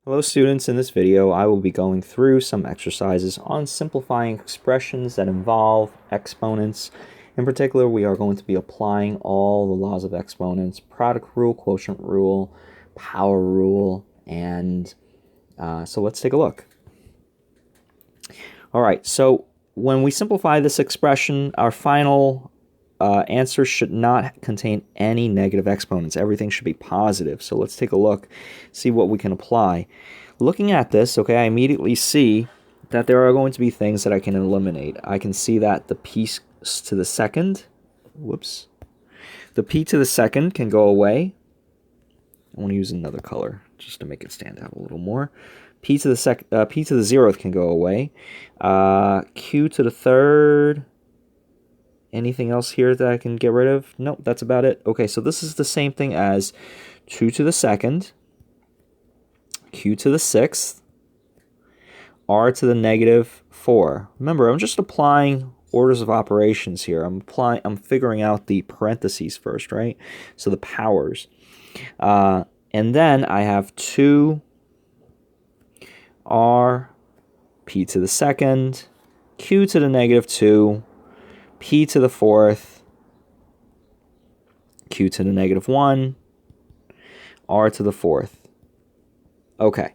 Hello students, in this video I will be going through some exercises on simplifying expressions that involve exponents. In particular, we are going to be applying all the laws of exponents, product rule, quotient rule, power rule, and so let's take a look. Alright, so when we simplify this expression, our final answer should not contain any negative exponents. Everything should be positive. So let's take a look, see what we can apply. Looking at this, okay, I immediately see that there are going to be things that I can eliminate. I can see that the p to the second, the p to the second can go away. I want to use another color just to make it stand out a little more. P to the 0th can go away. Q to the third. Anything else here that I can get rid of? Nope, that's about it. Okay, so this is the same thing as 2 to the second, Q to the 6th, R to the negative 4. Remember, I'm just applying orders of operations here. I'm figuring out the parentheses first, right? So the powers. And then I have 2 R, P to the second, Q to the negative 2, P to the 4th, Q to the negative 1, R to the 4th. Okay,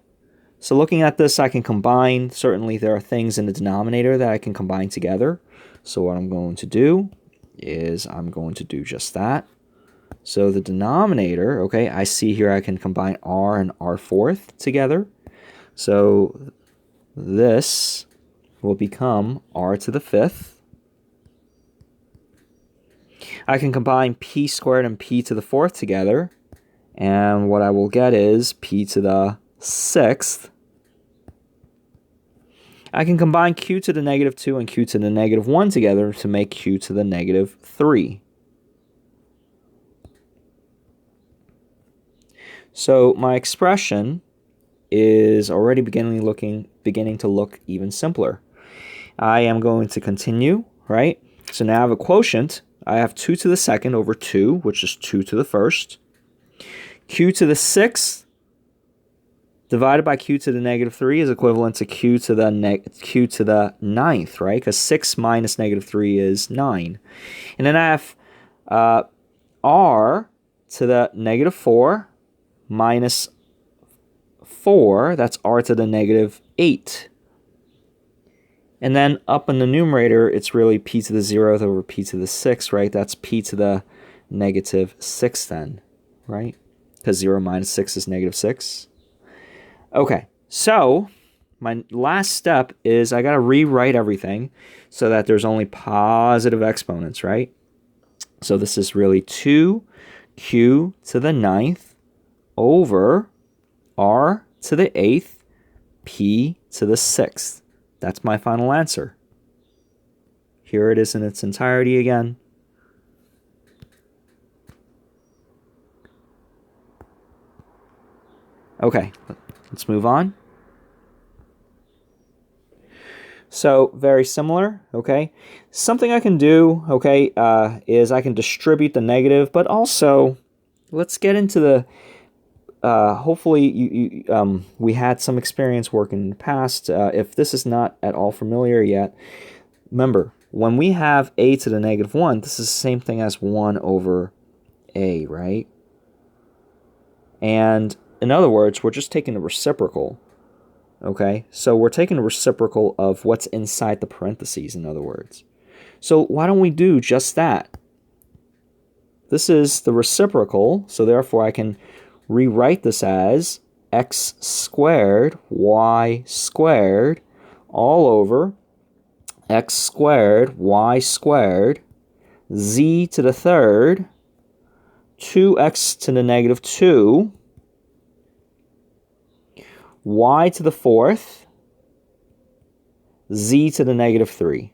so looking at this, I can combine. Certainly there are things in the denominator that I can combine together. So what I'm going to do is I'm going to do just that. So the denominator, okay, I see here I can combine R and R4 together. So this will become R to the 5th. I can combine p squared and p to the 4th together, and what I will get is p to the 6th. I can combine q to the negative 2 and q to the negative 1 together to make q to the negative 3. So my expression is already beginning to look even simpler. I am going to continue, right? So now I have a quotient. I have 2 to the second over 2, which is 2 to the first. Q to the 6th divided by q to the negative 3 is equivalent to q to the 9th, right? Because 6 minus negative 3 is 9. And then I have r to the negative 4 minus 4, that's r to the negative 8. And then up in the numerator, it's really p to the 0th over p to the 6th, right? That's p to the negative 6 then, right? Because 0 minus 6 is negative 6. Okay, so my last step is I got to rewrite everything so that there's only positive exponents, right? So this is really 2q to the 9th over r to the 8th, p to the 6th. That's my final answer. Here it is in its entirety again. Okay, let's move on. So very similar, okay? Something I can do, okay, is I can distribute the negative, but also let's get into the hopefully we had some experience working in the past. If this is not at all familiar yet, remember, when we have a to the negative 1, this is the same thing as 1 over a, right? And in other words, we're just taking the reciprocal, okay? So we're taking the reciprocal of what's inside the parentheses, in other words. So why don't we do just that? This is the reciprocal, so therefore I can rewrite this as x squared y squared all over x squared y squared z to the third 2x to the negative 2 y to the 4th z to the negative 3.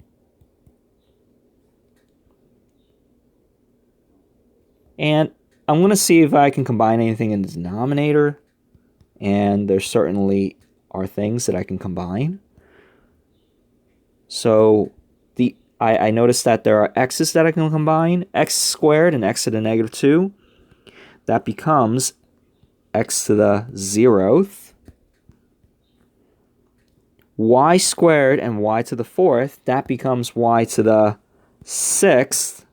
And I'm going to see if I can combine anything in the denominator, and there certainly are things that I can combine. So I noticed that there are x's that I can combine, x squared and x to the negative 2. That becomes x to the 0th y squared and y to the 4th, that becomes y to the 6th.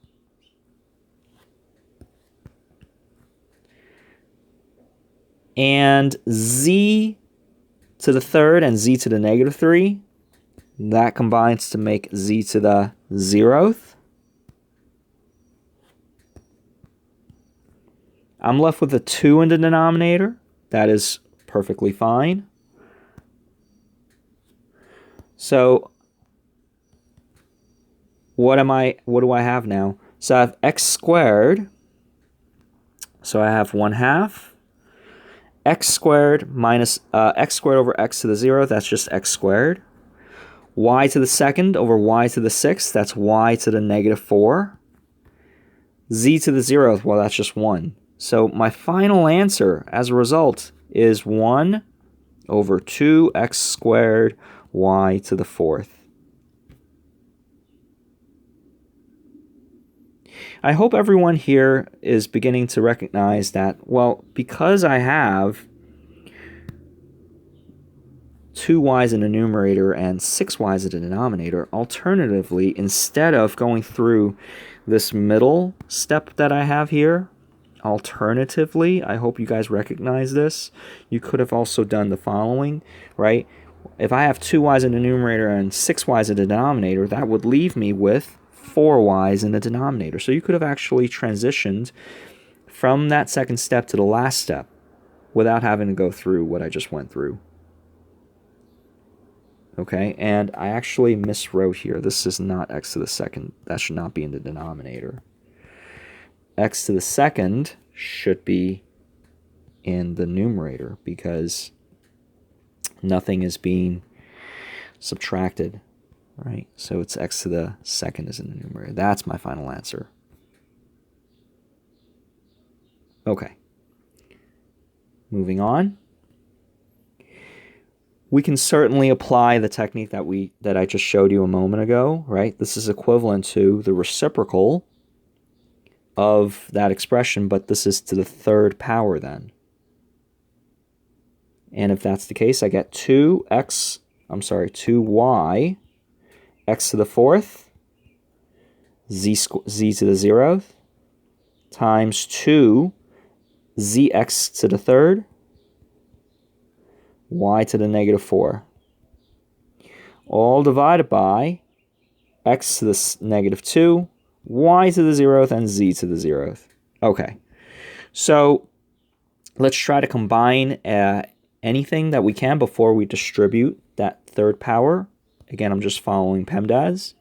And z to the 3rd and z to the negative 3, that combines to make z to the 0th. I'm left with a 2 in the denominator. That is perfectly fine. So what do I have now? So I have x squared. So I have 1/2. X squared minus x squared over x to the 0th, that's just x squared. Y to the 2nd over y to the 6th, that's y to the negative 4. Z to the 0th, well, that's just 1. So my final answer, as a result, is 1 over 2x squared y to the 4th. I hope everyone here is beginning to recognize that, well, because I have 2y's in the numerator and 6y's in the denominator, alternatively, instead of going through this middle step that I have here, alternatively, I hope you guys recognize this, you could have also done the following, right? If I have 2y's in the numerator and 6y's in the denominator, that would leave me with 4y's in the denominator. So you could have actually transitioned from that second step to the last step without having to go through what I just went through. Okay, and I actually miswrote here. This is not x to the 2nd. That should not be in the denominator. X to the 2nd should be in the numerator because nothing is being subtracted. Right, so it's x to the 2nd is in the numerator. That's my final answer. Okay. Moving on. We can certainly apply the technique that I just showed you a moment ago, right? This is equivalent to the reciprocal of that expression, but this is to the 3rd power then. And if that's the case, I get 2y x to the 4th, z to the 0th, times 2 zx to the 3rd, y to the negative 4. All divided by x to the negative 2, y to the 0th, and z to the 0th. Okay, so let's try to combine anything that we can before we distribute that 3rd power. Again, I'm just following PEMDAS.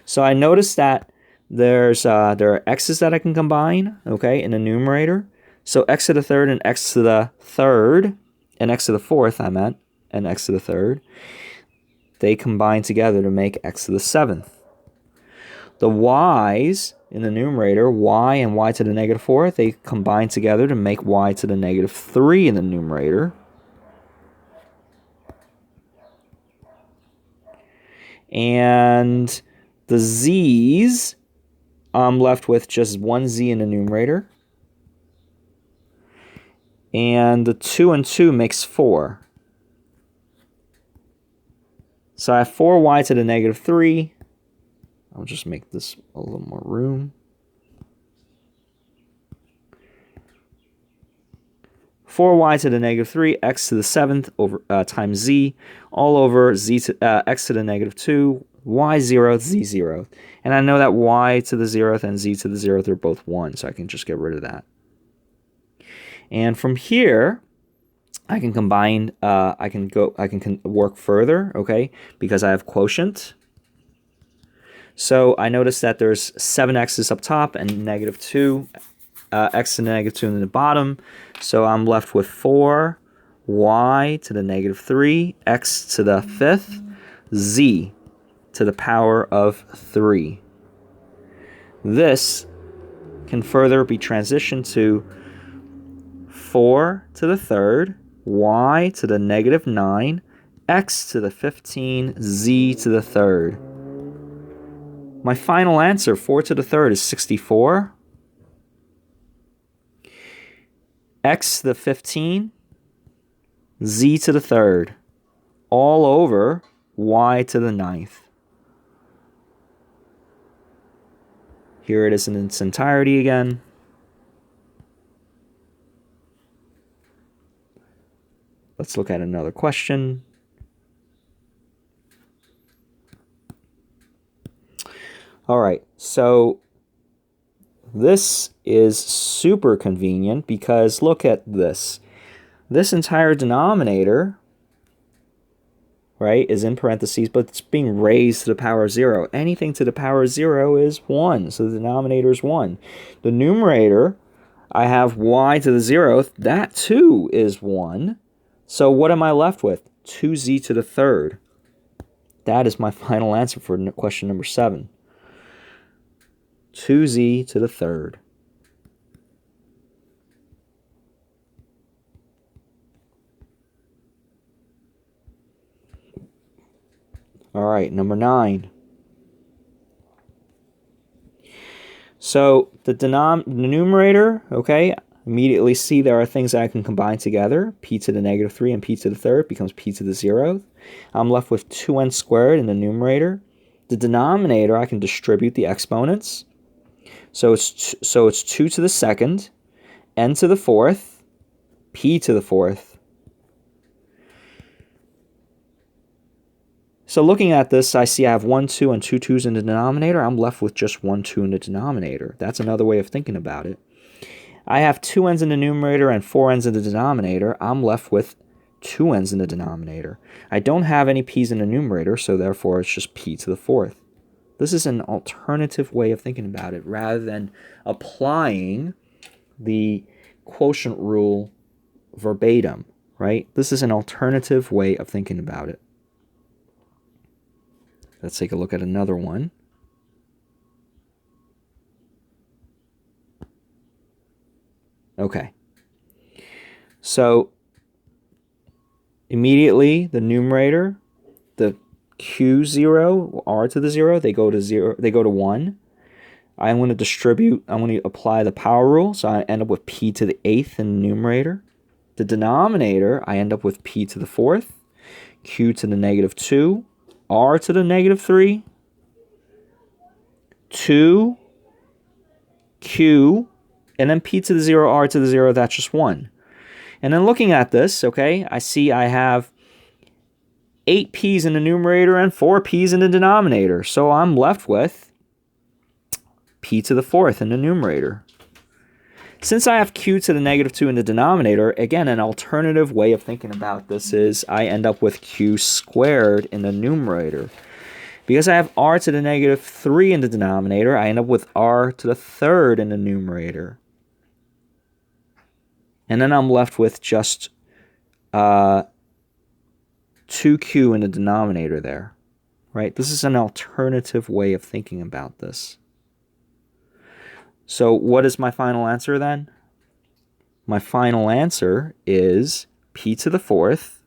So I noticed that there are x's that I can combine, okay, in the numerator. So x to the 3rd and x to the 3rd, and x to the 4th, I meant, and x to the 3rd, they combine together to make x to the 7th. The y's in the numerator, y and y to the negative 4th, they combine together to make y to the negative 3 in the numerator. And the z's, I'm left with just 1 z in the numerator. And the 2 and 2 makes 4. So I have 4y to the negative 3. I'll just make this a little more room. 4y to the negative 3, x to the 7th over times z, all over z to x to the negative 2, y 0th, z 0th. And I know that y to the 0th and z to the 0th are both 1, so I can just get rid of that. And from here, I can combine, I can work further, okay, because I have quotient. So I notice that there's 7x's up top and negative 2, x to the negative 2 in the bottom. So I'm left with 4y to the negative 3, x to the 5th, z to the power of 3. This can further be transitioned to 4 to the 3rd, y to the negative 9, x to the 15, z to the 3rd. My final answer, 4 to the 3rd, is 64. X to the 15, z to the 3rd, all over y to the 9th. Here it is in its entirety again. Let's look at another question. All right, so this is super convenient because look at this. This entire denominator, right, is in parentheses, but it's being raised to the power of 0. Anything to the power of 0 is 1, so the denominator is 1. The numerator, I have y to the 0th. That too is 1. So what am I left with? 2z to the 3rd. That is my final answer for question number 7. 2z to the 3rd. All right, number 9. So the numerator, okay, immediately see there are things that I can combine together. P to the negative 3 and p to the 3rd becomes p to the 0th. I'm left with 2n squared in the numerator. The denominator, I can distribute the exponents. So it's 2 to the 2nd, n to the 4th, p to the 4th. So looking at this, I see I have 1, 2, and 2 2's in the denominator. I'm left with just 1, 2 in the denominator. That's another way of thinking about it. I have 2 n's in the numerator and 4 n's in the denominator. I'm left with 2 n's in the denominator. I don't have any p's in the numerator, so therefore it's just p to the 4th. This is an alternative way of thinking about it rather than applying the quotient rule verbatim, right? This is an alternative way of thinking about it. Let's take a look at another one. Okay. So immediately the numerator, the q0, r to the 0, they go to 0, they go to 1. I'm going to apply the power rule, so I end up with p to the 8th in the numerator. The denominator, I end up with p to the 4th, q to the negative 2, r to the negative 3, 2, q, and then p to the 0, r to the 0, that's just 1. And then looking at this, okay, I see I have 8 p's in the numerator and 4 p's in the denominator. So I'm left with p to the 4th in the numerator. Since I have q to the negative 2 in the denominator, again, an alternative way of thinking about this is I end up with q squared in the numerator. Because I have r to the negative 3 in the denominator, I end up with r to the 3rd in the numerator. And then I'm left with just 2q in the denominator there, right? This is an alternative way of thinking about this. So what is my final answer then? My final answer is p to the 4th,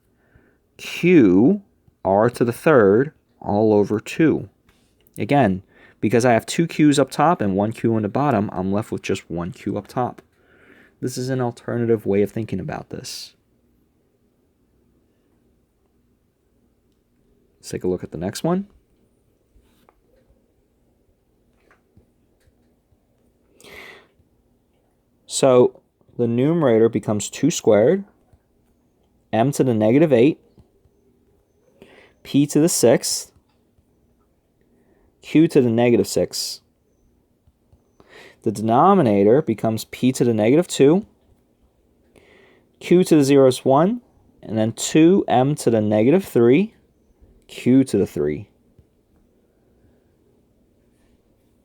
q, r to the 3rd, all over 2. Again, because I have 2 q's up top and 1 q on the bottom, I'm left with just 1 q up top. This is an alternative way of thinking about this. Let's take a look at the next one. So the numerator becomes 2 squared, m to the negative 8, p to the 6th, q to the negative 6. The denominator becomes p to the negative 2, q to the 0 is 1, and then 2m to the negative 3, q to the 3.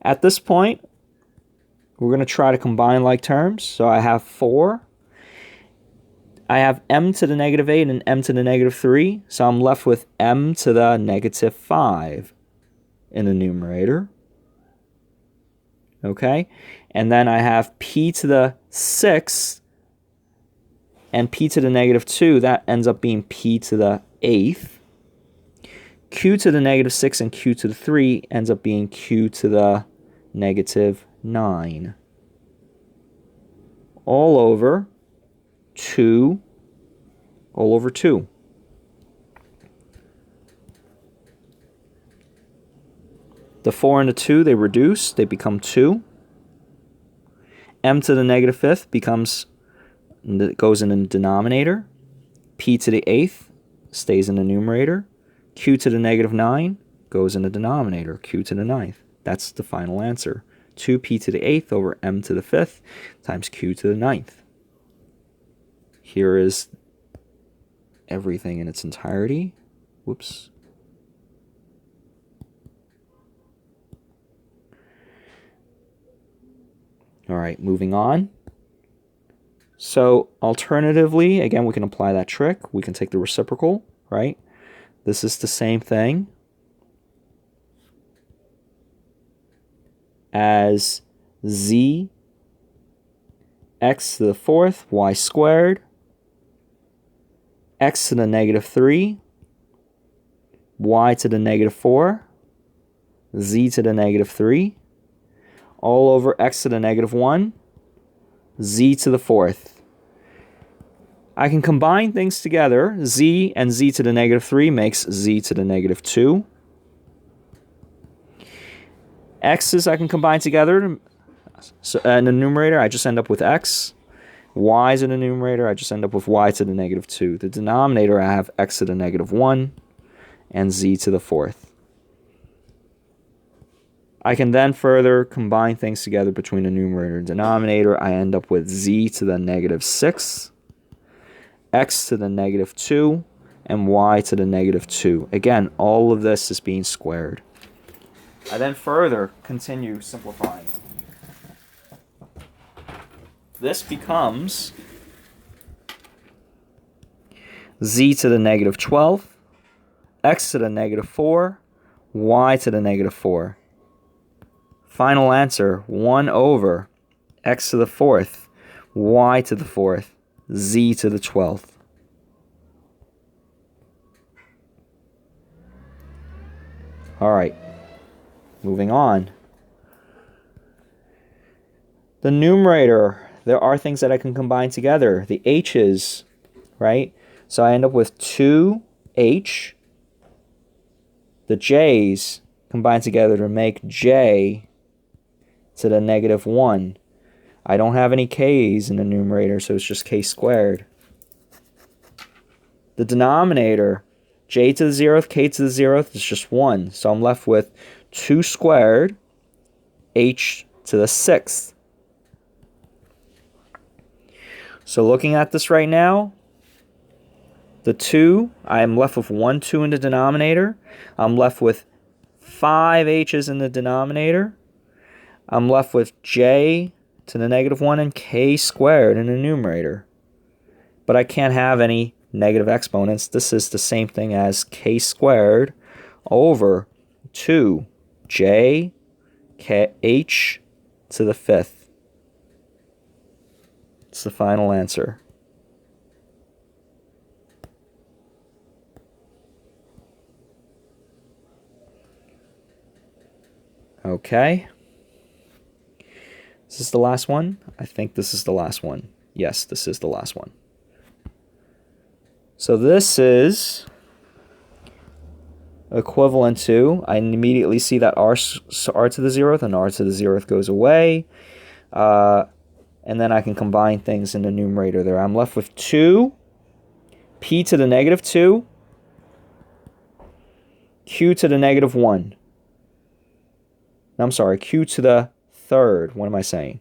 At this point, we're going to try to combine like terms. So I have 4. I have m to the negative 8 and m to the negative 3. So I'm left with m to the negative 5 in the numerator. Okay? And then I have p to the 6th and p to the negative 2. That ends up being p to the 8th. Q to the negative 6 and q to the 3 ends up being q to the negative 9. All over 2. The 4 and the 2, they reduce. They become 2. M to the negative 5th goes in the denominator. P to the 8th stays in the numerator. Q to the negative 9 goes in the denominator. Q to the 9th. That's the final answer. 2p to the 8th over m to the 5th times q to the 9th. Here is everything in its entirety. Whoops. All right, moving on. So alternatively, again, we can apply that trick. We can take the reciprocal, right? This is the same thing as z x to the 4th y squared x to the negative 3 y to the negative 4 z to the negative 3 all over x to the negative 1 z to the 4th. I can combine things together. Z and z to the negative 3 makes z to the negative 2. X's I can combine together. So in the numerator, I just end up with x. Y's in the numerator, I just end up with y to the negative 2. The denominator, I have x to the negative 1 and z to the 4th. I can then further combine things together between the numerator and denominator. I end up with z to the negative 6, x to the negative 2, and y to the negative 2. Again, all of this is being squared. I then further continue simplifying. This becomes z to the negative 12, x to the negative 4, y to the negative 4. Final answer, 1 over x to the 4th, y to the 4th, z to the 12th. All right, moving on. The numerator, there are things that I can combine together. The h's, right? So I end up with 2h. The j's combine together to make j to the negative 1. I don't have any k's in the numerator, so it's just k squared. The denominator, j to the 0th, k to the 0th is just 1. So I'm left with 2 squared h to the 6th. So looking at this right now, the 2, I'm left with 1 2 in the denominator. I'm left with 5 h's in the denominator. I'm left with j to the negative 1 and k squared in the numerator. But I can't have any negative exponents. This is the same thing as k squared over 2j h to the 5th. It's the final answer. Okay. Is this the last one? I think this is the last one. Yes, this is the last one. So this is equivalent to, I immediately see that r to the 0th and r to the 0th goes away. And then I can combine things in the numerator there. I'm left with 2 p to the negative 2 q to the negative 1. I'm sorry, q to the 3rd. What am I saying?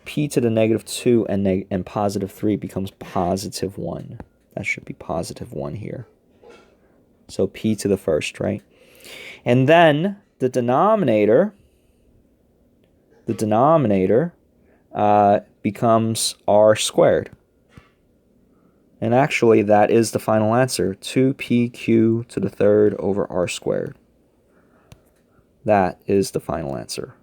P to the negative 2 and positive 3 becomes positive 1. That should be positive 1 here. So p to the 1st, right? And then the denominator becomes r squared. And actually, that is the final answer, 2pq to the 3rd over r squared. That is the final answer.